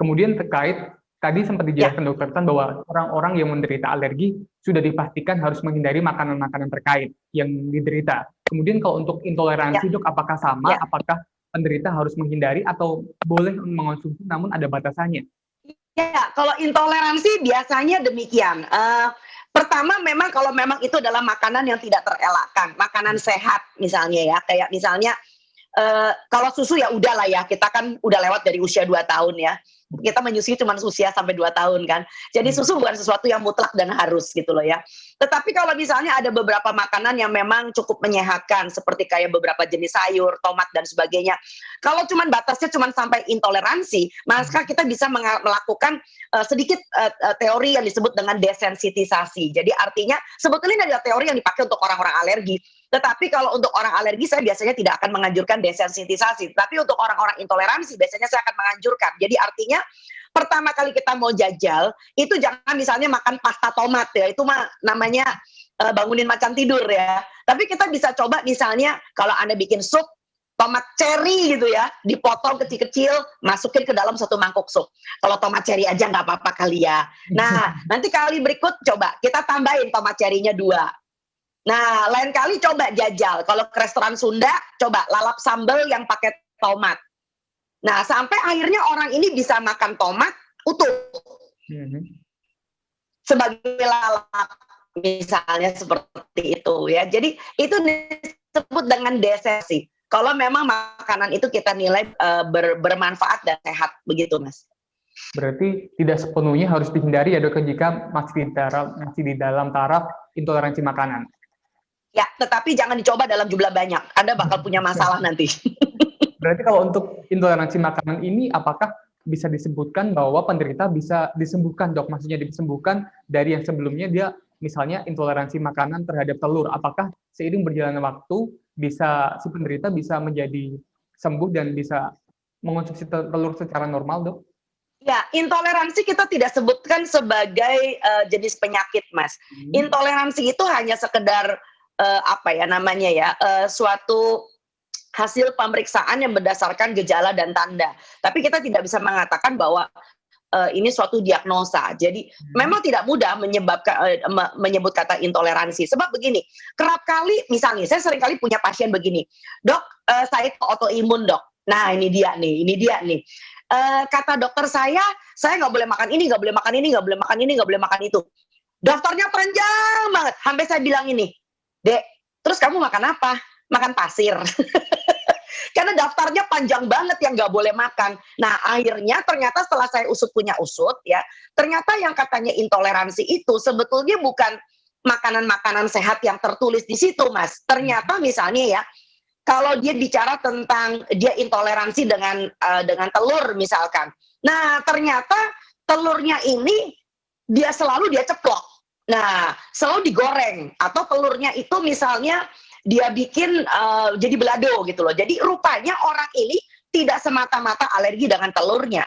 Kemudian terkait tadi sempat Ya, dijelaskan Dokter Tan bahwa orang-orang yang menderita alergi sudah dipastikan harus menghindari makanan-makanan terkait yang diderita. Kemudian kalau untuk ya, intoleransi Dok, apakah sama? ya. Apakah penderita harus menghindari atau boleh mengonsumsi namun ada batasannya? Ya, kalau intoleransi biasanya demikian. Pertama memang kalau memang itu adalah makanan yang tidak terelakkan, makanan sehat misalnya ya, kayak misalnya kalau susu ya udahlah ya, kita kan udah lewat dari usia 2 tahun ya. Kita menyusui cuma usia sampai 2 tahun kan. Jadi susu bukan sesuatu yang mutlak dan harus gitu loh ya. Tetapi kalau misalnya ada beberapa makanan yang memang cukup menyehatkan seperti kayak beberapa jenis sayur, tomat dan sebagainya. Kalau cuman batasnya cuman sampai intoleransi, maka kita bisa melakukan sedikit teori yang disebut dengan desensitisasi. Jadi artinya sebetulnya ini adalah teori yang dipakai untuk orang-orang alergi. Tetapi kalau untuk orang alergi saya biasanya tidak akan menganjurkan desensitisasi. Tapi untuk orang-orang intoleransi biasanya saya akan menganjurkan. Jadi artinya pertama kali kita mau jajal itu jangan misalnya makan pasta tomat ya. Itu mah namanya bangunin macan tidur ya. Tapi kita bisa coba misalnya kalau Anda bikin sup tomat cherry gitu ya, dipotong kecil-kecil, masukin ke dalam satu mangkuk sup. Kalau tomat cherry aja nggak apa-apa kali ya. Nah, nanti kali berikut coba kita tambahin tomat cherry-nya 2. Nah, lain kali coba jajal. Kalau ke restoran Sunda, coba lalap sambal yang pakai tomat. Nah, sampai akhirnya orang ini bisa makan tomat utuh sebagai lalap, misalnya seperti itu ya. Jadi itu disebut dengan desensi. Kalau memang makanan itu kita nilai bermanfaat dan sehat, begitu Mas. Berarti tidak sepenuhnya harus dihindari ya Dok jika masih di dalam taraf intoleransi makanan. Ya, tetapi jangan dicoba dalam jumlah banyak. Anda bakal punya masalah nanti. Berarti kalau untuk intoleransi makanan ini, apakah bisa disebutkan bahwa penderita bisa disembuhkan, Dok? Maksudnya disembuhkan dari yang sebelumnya dia misalnya intoleransi makanan terhadap telur. Apakah seiring berjalannya waktu si penderita bisa menjadi sembuh dan bisa mengonsumsi telur secara normal, Dok? Ya, intoleransi kita tidak sebutkan sebagai jenis penyakit, Mas. Intoleransi itu hanya sekedar apa ya namanya ya, suatu hasil pemeriksaan yang berdasarkan gejala dan tanda. Tapi kita tidak bisa mengatakan bahwa ini suatu diagnosa. Jadi memang tidak mudah menyebut kata intoleransi. Sebab begini, kerap kali misalnya saya sering kali punya pasien begini, dok, saya autoimun dok. Nah ini dia nih. Kata dokter saya nggak boleh makan ini, nggak boleh makan ini, nggak boleh makan ini, nggak boleh makan itu. Daftarnya panjang banget. Sampai saya bilang ini, Dek, terus kamu makan apa? Makan pasir. Karena daftarnya panjang banget yang nggak boleh makan. Nah, akhirnya ternyata setelah saya punya usut ya, ternyata yang katanya intoleransi itu sebetulnya bukan makanan-makanan sehat yang tertulis di situ, Mas. Ternyata misalnya ya, kalau dia bicara tentang dia intoleransi dengan telur misalkan. Nah, ternyata telurnya ini dia ceplok. Nah, selalu digoreng atau telurnya itu misalnya dia bikin jadi belado gitu loh. Jadi rupanya orang ini tidak semata-mata alergi dengan telurnya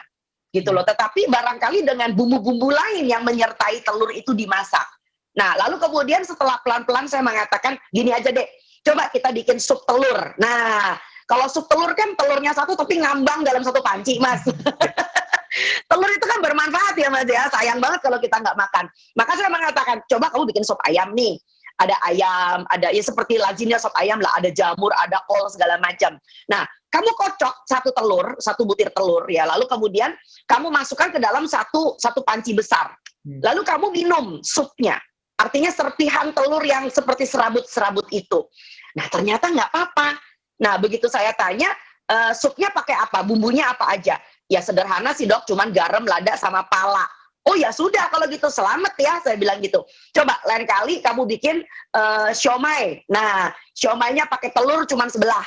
gitu loh, tetapi barangkali dengan bumbu-bumbu lain yang menyertai telur itu dimasak. Nah, lalu kemudian setelah pelan-pelan saya mengatakan, gini aja deh, coba kita bikin sup telur. Nah, kalau sup telur kan telurnya satu tapi ngambang dalam satu panci, Mas. Telur itu kan bermanfaat ya Mas ya, sayang banget kalau kita nggak makan. Maka saya mengatakan, coba kamu bikin sop ayam nih. Ada ayam, ada ya seperti lazimnya sop ayam lah, ada jamur, ada kol segala macam. Nah, kamu kocok satu butir telur ya, lalu kemudian kamu masukkan ke dalam satu panci besar. Lalu kamu minum supnya. Artinya serpihan telur yang seperti serabut-serabut itu. Nah, ternyata nggak apa-apa. Nah, begitu saya tanya, supnya pakai apa? Bumbunya apa aja? Ya sederhana sih dok, cuman garam, lada, sama pala. Oh ya sudah kalau gitu, selamat ya, saya bilang gitu. Coba lain kali kamu bikin siomay. Nah, siomay-nya pakai telur cuman sebelah.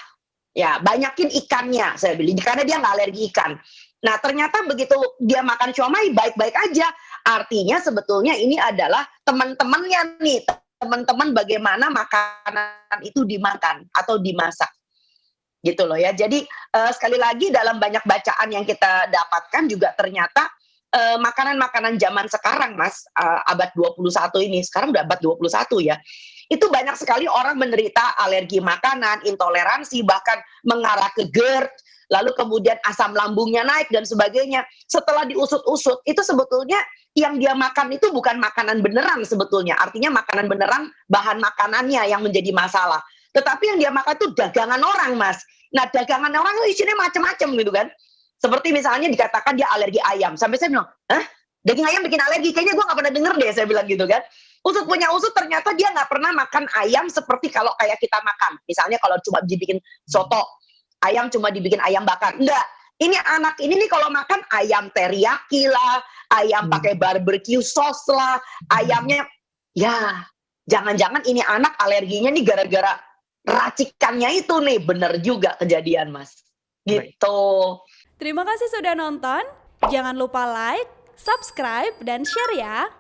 Ya, banyakin ikannya, saya bilang, karena dia nggak alergi ikan. Nah, ternyata begitu dia makan siomay, baik-baik aja. Artinya sebetulnya ini adalah teman-temannya nih, teman-teman bagaimana makanan itu dimakan atau dimasak. Gitu loh ya. Jadi sekali lagi dalam banyak bacaan yang kita dapatkan juga ternyata makanan-makanan zaman sekarang, Mas, abad 21 ini, sekarang udah abad 21 ya, itu banyak sekali orang menderita alergi makanan, intoleransi, bahkan mengarah ke GERD, lalu kemudian asam lambungnya naik dan sebagainya. Setelah diusut-usut, itu sebetulnya yang dia makan itu bukan makanan beneran sebetulnya. Artinya makanan beneran, bahan makanannya yang menjadi masalah. Tetapi yang dia makan itu dagangan orang, Mas. Nah, dagangan orang itu isinya macam-macam gitu kan. Seperti misalnya dikatakan dia alergi ayam. Sampai saya bilang, hah? Daging ayam bikin alergi? Kayaknya gue gak pernah denger deh, saya bilang gitu kan. Usut punya usut, ternyata dia nggak pernah makan ayam seperti kalau kayak kita makan. Misalnya kalau cuma dibikin soto, ayam cuma dibikin ayam bakar. Enggak. Ini anak ini nih kalau makan ayam teriyaki lah, ayam pakai barbecue sauce lah, ayamnya, ya jangan-jangan ini anak alerginya nih gara-gara racikannya itu nih. Bener juga kejadian, Mas. Gitu. Terima kasih sudah nonton. Jangan lupa like, subscribe, dan share ya.